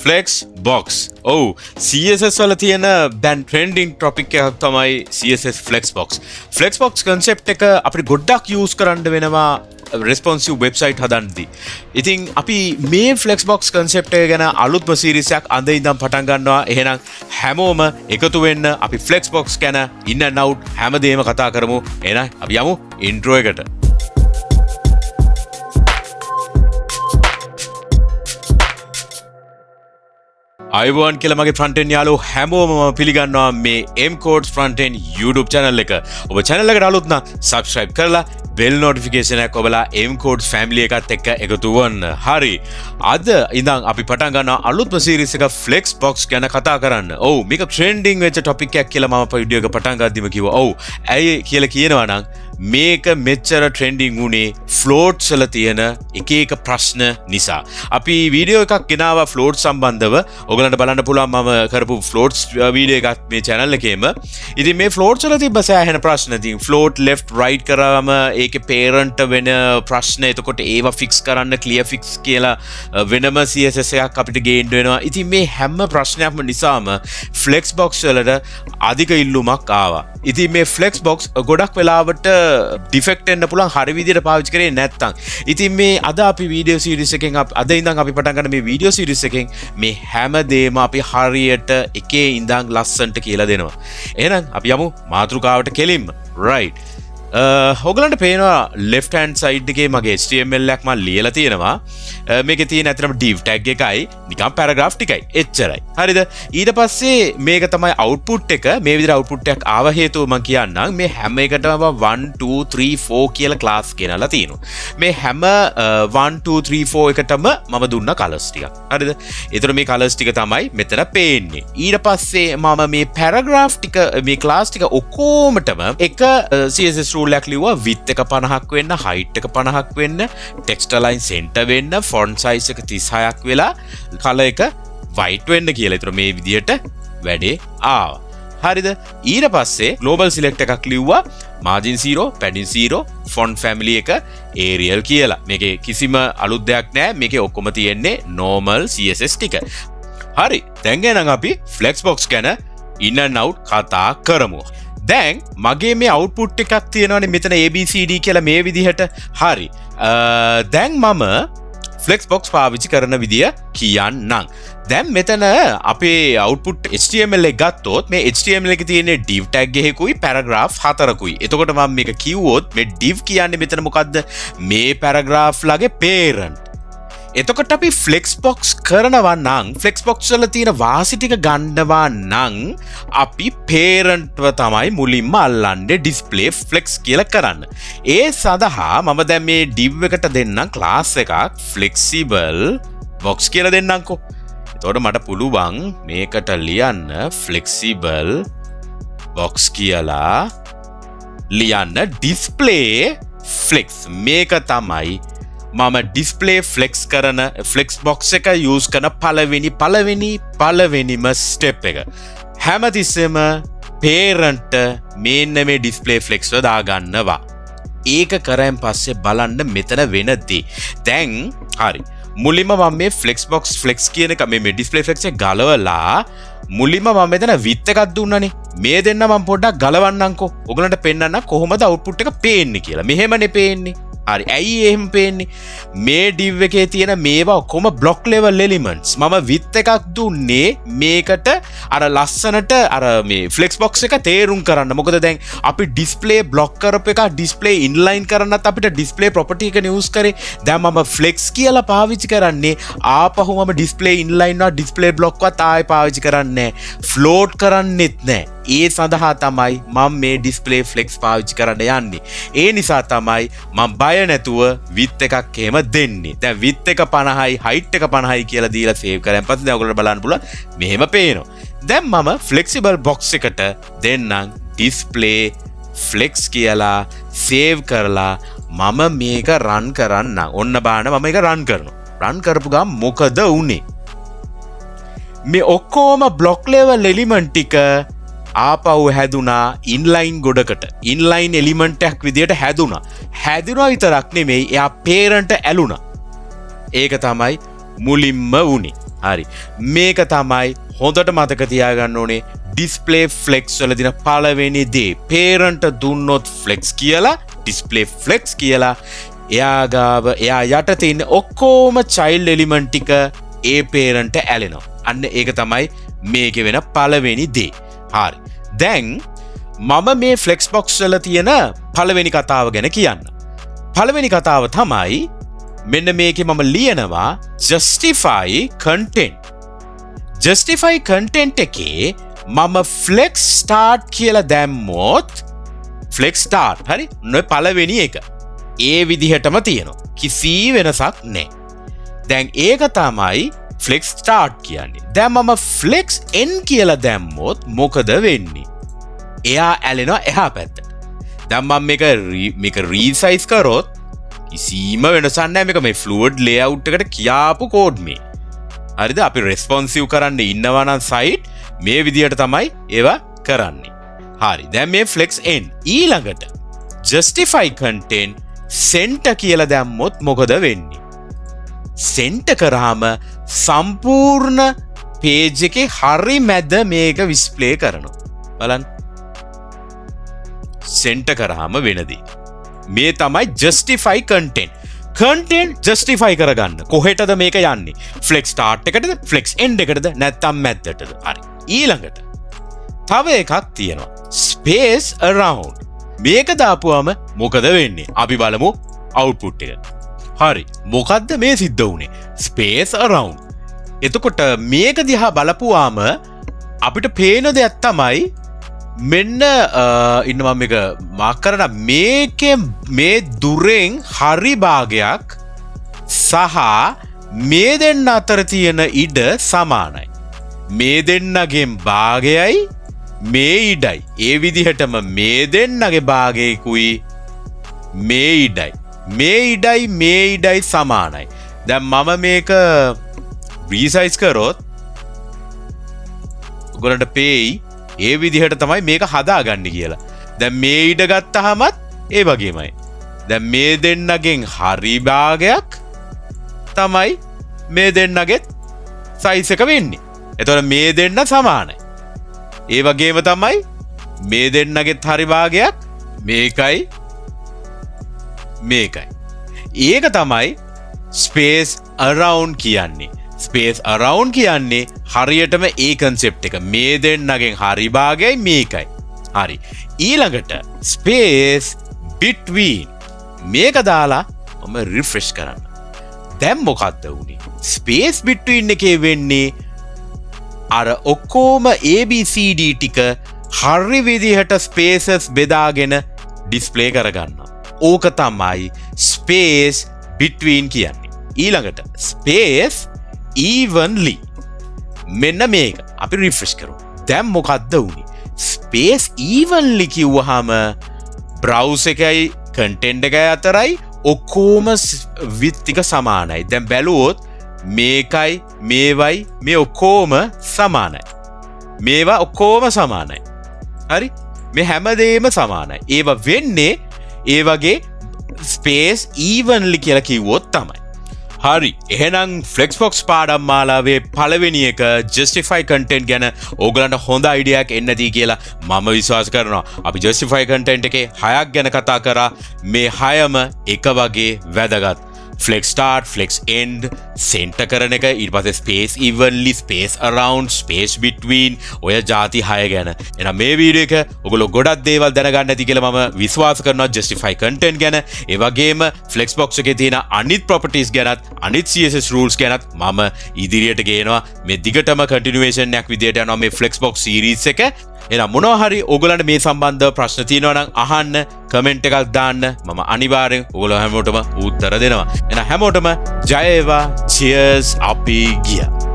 Flexbox. Oh, CSS වල තියෙන දැන් trending topic එකක් තමයි CSS Flexbox. Flexbox concept එක අපිට ගොඩක් use කරන්න වෙනවා responsive website හදන්නදී. ඉතින් අපි මේ Flexbox concept එක ගැන අලුත්ම series එකක් අද ඉඳන් පටන් ගන්නවා. එහෙනම් හැමෝම එකතු වෙන්න අපි Flexbox ගැන in and out හැමදේම කතා කරමු. එහෙනම් අපි යමු intro එකට. අයිවන් කියලා මගේ Frontend යාළුවෝ හැමෝම මම පිළිගන්නවා මේ MCodes Frontend YouTube channel එක. ඔබ channel එකට අලුත් නම් subscribe කරලා bell notification එක ඔබලා MCodes family එකත් එක්ක එකතු වෙන්න. හරි. අද ඉඳන් අපි පටන් ගන්නවා අලුත්ම series එක Flexbox ගැන කතා කරන්න. ඔව් මේක trending වෙච්ච topic එකක් කියලා මම වීඩියෝ එක පටන් ගද්දිම කිව්වා. ඔව් ඇයි කියලා කියනවා නම් මේක මෙච්චර trending වුණේ floats වල තියෙන එක එක ප්‍රශ්න නිසා. අපි වීඩියෝ එකක් ගෙනාවා floats සම්බන්ධව. ඔයගලන්ට බලන්න පුළුවන් මම කරපු floats වීඩියෝ එකක් මේ channel එකේම. ඉතින් මේ floats වල තිබ්බ සෑහෙන ප්‍රශ්න. ඉතින් float left right කරාම ඒකේ parent වෙන ප්‍රශ්න එතකොට ඒවා fix කරන්න clear fix කියලා වෙනම CSS එකක් අපිට ගේන්න වෙනවා. ඉතින් මේ හැම ප්‍රශ්නයක්ම නිසාම Flexbox වලට අධික ඉල්ලුමක් ආවා. ඉතින් මේ Flexbox ගොඩක් වෙලාවට ඩිෆෙක්ට් වෙන්න පුළුවන් හරි විදිහට පාවිච්චි කරේ නැත්නම්. ඉතින් මේ අද අපි වීඩියෝ සීරීස් එකෙන් අද ඉඳන් අපි පටන් ගන්න මේ වීඩියෝ සීරීස් එකෙන් මේ හැමදේම අපි හරියට එකේ ඉඳන් ලස්සන්ට කියලා දෙනවා. එහෙනම් අපි යමු මාතෘකාවට කෙලින්ම. right. ඔයගලන්ට පේනවා left hand side එකේ මගේ HTML එකක් මම ලියලා තියෙනවා. මේකේ තියෙන ඇත්තටම div tag එකයි නිකන් paragraph ටිකයි. එච්චරයි. හරිද? ඊට පස්සේ මේක තමයි output එක. මේ විදිහට output එකක් ආව හේතුව මම කියන්නම්. මේ හැම එකටම 1 2 3 4 කියලා class ගෙනලා තියෙනවා. මේ හැම 1 2 3 4 එකටම මම දුන්නා colors ටිකක්. හරිද? ඒතර මේ colors ටික තමයි මෙතන පේන්නේ. ඊට පස්සේ මම මේ paragraph ටික මේ class ටික ඔක්කොමටම එක CSS rule එකක් ලිව්වා width එක 50ක් වෙන්න, height එක 50ක් වෙන්න, text align center වෙන්න, font size එක 36ක් වෙලා, color එක white වෙන්න කියලා. ඒතර මේ විදියට වැඩේ ආවා. හරිද? ඊට පස්සේ global select එකක් ලිව්වා margin 0, padding 0, font family එක Arial කියලා. මේකේ කිසිම අලුත් දෙයක් නැහැ. මේකේ ඔක්කොම තියෙන්නේ normal CSS ටික. හරි. දැන් ගණන් අපි Flexbox ගැන in and out කතා කරමු. දැන් මගේ මේ output එකක් තියෙනවානේ මෙතන ABCD කියලා මේ විදිහට. හරි. දැන් මම Flexbox පාවිච්චි කරන විදිය කියන්නම්. දැන් මෙතන අපේ output HTML එක ගත්තොත් මේ HTML එකේ තියෙන div tag එකකුයි paragraph 4කුයි. එතකොට මම මේක කිව්වොත් මේ div කියන්නේ මෙතන මොකද්ද? මේ paragraph ලගේ parent. එතකොට අපි Flexbox කරනවා නම් Flexbox වල තියෙන වාසි ටික ගන්නවා නම් අපි parentව තමයි මුලින්ම අල්ලන්නේ display flex කියලා කරන්න. ඒ සඳහා මම දැන් මේ div එකට දෙන්නම් class එකක් flexible box කියලා දෙන්නම්කෝ. එතකොට මට පුළුවන් මේකට ලියන්න flexible box කියලා ලියන්න display flex. මේක තමයි මම display flex කරන Flexbox එක use කරන පළවෙනිම step එක. හැමතිස්සෙම parent මෙන්න මේ display flex එක දාගන්නවා. ඒක කරන් පස්සේ බලන්න මෙතන වෙනදී. දැන් හරි. මුලින්ම මම මේ Flexbox flex කියන එක මේ display flex එක ගලවලා මුලින්ම මම මෙතන width එකක් දුන්නනේ. මේ දෙන්න මම පොඩ්ඩක් ගලවන්නම්කෝ. ඔයගලන්ට පෙන්නන්න කොහොමද output එක පේන්නේ කියලා. මෙහෙමනේ පේන්නේ. හරි. ඇයි එහෙම පේන්නේ? මේ div එකේ තියෙන මේවා ඔක්කොම block level elements. මම width එකක් දුන්නේ මේකට අර ලස්සනට අර මේ Flexbox එක තේරුම් කරන්න. මොකද දැන් අපි display block කරපු එක display inline කරන්නත් අපිට display property එක use කරේ. දැන් මම flex කියලා පාවිච්චි කරන්නේ ආපහු මම display inline වත් display block වත් ආයෙ පාවිච්චි කරන්නේ නැහැ. float කරන්නෙත් නැහැ. ඒ සඳහා තමයි මම මේ display flex පාවිච්චි කරන්න යන්නේ. ඒ නිසා තමයි මම බය නැතුව width එකක් එහෙම දෙන්නේ. දැන් width එක 50යි height එක 50යි කියලා දීලා save කරන් පස්සේ දැන් ඔයගොල්ලෝ බලන්න පුළුවන් මෙහෙම පේනවා. දැන් මම flexible box එකට දෙන්නම් display flex කියලා save කරලා මම මේක run කරන්න. ඔන්න බලන්න මම මේක run කරනවා. run කරපු ගමන් මොකද උනේ? මේ ඔක්කොම block level element ටික ආපහු හැදුනා inline ගොඩකට. inline element එකක් විදියට හැදුනා. හැදුනා විතරක් නෙමෙයි එයා parent ඇලුනා. ඒක තමයි මුලින්ම වුනේ. හරි. මේක තමයි හොඳට මතක තියාගන්න ඕනේ display flex වල දින පළවෙනි දේ. parent දුන්නොත් flex කියලා display flex කියලා එයා ගාව එයා යට තියෙන ඔක්කොම child element ටික ඒ parent ඇලෙනවා. අන්න ඒක තමයි මේකේ වෙන පළවෙනි දේ. හරි. දැන් මම මේ Flexbox වල තියෙන පළවෙනි කතාව ගැන කියන්න. පළවෙනි කතාව තමයි මෙන්න මේකේ මම ලියනවා justify content. justify content එකේ මම flex start කියලා දැම්මොත් flex start හරි නොයි පළවෙනි එක ඒ විදිහටම තියෙනවා. කිසි වෙනසක් නැහැ. දැන් ඒක තමයි flex start කියන්නේ. දැන් මම flex end කියලා දැම්මොත් මොකද වෙන්නේ? එයා ඇලෙනවා එහා පැත්තට. දැන් මම මේක resize කරොත් කිසිම වෙනසක් නැහැ. මේක මේ fluid layout එකට කියාපු කෝඩ් මේ. හරිද? අපි responsive කරන්න ඉන්නවා නම් site මේ විදිහට තමයි ඒවා කරන්නේ. හරි. දැන් මේ flex end ඊළඟට justify content center කියලා දැම්මොත් මොකද වෙන්නේ? center කරාම සම්පූර්ණ page එකේ හරි මැද මේක display කරනවා. බලන්න. center කරාම වෙනදී. මේ තමයි justify content. content justify කරගන්න. කොහෙටද මේක යන්නේ? flex start එකටද? flex end එකටද? නැත්නම් මැද්දටද? හරි. ඊළඟට තව එකක් තියෙනවා. space around. මේක දාපුවම මොකද වෙන්නේ? අපි බලමු output එක. හරි. මොකද්ද මේ සිද්ධ වුනේ? space around. එතකොට මේක දිහා බලපුවාම අපිට පේන දෙයක් තමයි මෙන්න ඉන්න මම මේක මාක් කරන මේකේ මේ දුරෙන් හරි භාගයක් සහ මේ දෙන්න අතර තියෙන ඉඩ සමානයි. මේ දෙන්නගෙන් භාගයයි මේ ඉඩයි. ඒ විදිහටම මේ දෙන්නගේ භාගයකුයි මේ ඉඩයි. මේ ඉඩයි සමානයි. දැන් මම මේක resize කරොත් ඔයගොල්ලන්ට පේයි ඒ විදිහට තමයි මේක හදාගන්න කියලා. දැන් මේ ඉඩ ගත්තාමත් ඒ වගේමයි. දැන් මේ දෙන්නගෙන් හරි භාගයක් තමයි මේ දෙන්නගෙත් size එක වෙන්නේ. එතකොට මේ දෙන්න සමානයි. ඒ වගේම තමයි මේ දෙන්නගෙත් හරි භාගයක් මේකයි මේකයි. ඒක තමයි space around කියන්නේ. space around කියන්නේ හරියටම ඒ concept එක. මේ දෙන්නගෙන් හරි භාගයයි මේකයි. හරි. ඊළඟට space between මේක දාලා මම refresh කරන්න. දැන් මොකක්ද වුනේ? space between එකේ වෙන්නේ අර ඔක්කොම ABCD ටික හරි විදිහට spaces බෙදාගෙන display කරගන්නවා. ඕක තමයි space between කියන්නේ. ඊළඟට space evenly. මෙන්න මේක අපි refresh කරමු. දැන් මොකද්ද වුනේ? space evenly කිව්වහම browser එකයි content එකයි අතරයි ඔක්කොම width ටික සමානයි. දැන් බැලුවොත් මේකයි මේවයි මේ ඔක්කොම සමානයි. මේවා ඔක්කොම සමානයි. හරි? මේ හැමදේම සමානයි. ඒවා වෙන්නේ ඒ වගේ space evenly කියලා කිව්වොත් තමයි. හරි. එහෙනම් Flexbox පාඩම් මාලාවේ පළවෙනි එක justify content ගැන ඕගලන්ට හොඳ අයිඩියාවක් එන්නදී කියලා මම විශ්වාස කරනවා. අපි justify content එකේ 6ක් ගැන කතා කරා. මේ 6ම එක වගේ වැදගත්. flex start, flex end, center කරන එක, ඊට පස්සේ space evenly, space around, space between ඔය ಜಾති 6 ගැන. එහෙනම් මේ වීඩියෝ එක ඔයගොල්ලෝ ගොඩක් දේවල් දැනගන්න ඇති කියලා මම විශ්වාස කරනවා justify content ගැන. ඒ වගේම Flexbox එකේ තියෙන අනිත් properties ගැනත්, අනිත් CSS rules ගැනත් මම ඉදිරියට ගේනවා. මේ දිගටම continuation එකක් විදියට යනවා මේ Flexbox series එක. එහෙනම් මොනවා හරි ඔයගොල්ලන්ට මේ සම්බන්ධව ප්‍රශ්න තියෙනවා නම් අහන්න, කමෙන්ට් එකක් දාන්න. මම අනිවාර්යෙන් ඔයගොල්ලෝ හැමෝටම උත්තර දෙනවා. එහෙනම් හැමෝටම ජය වේවා. cheers අපි ගියා.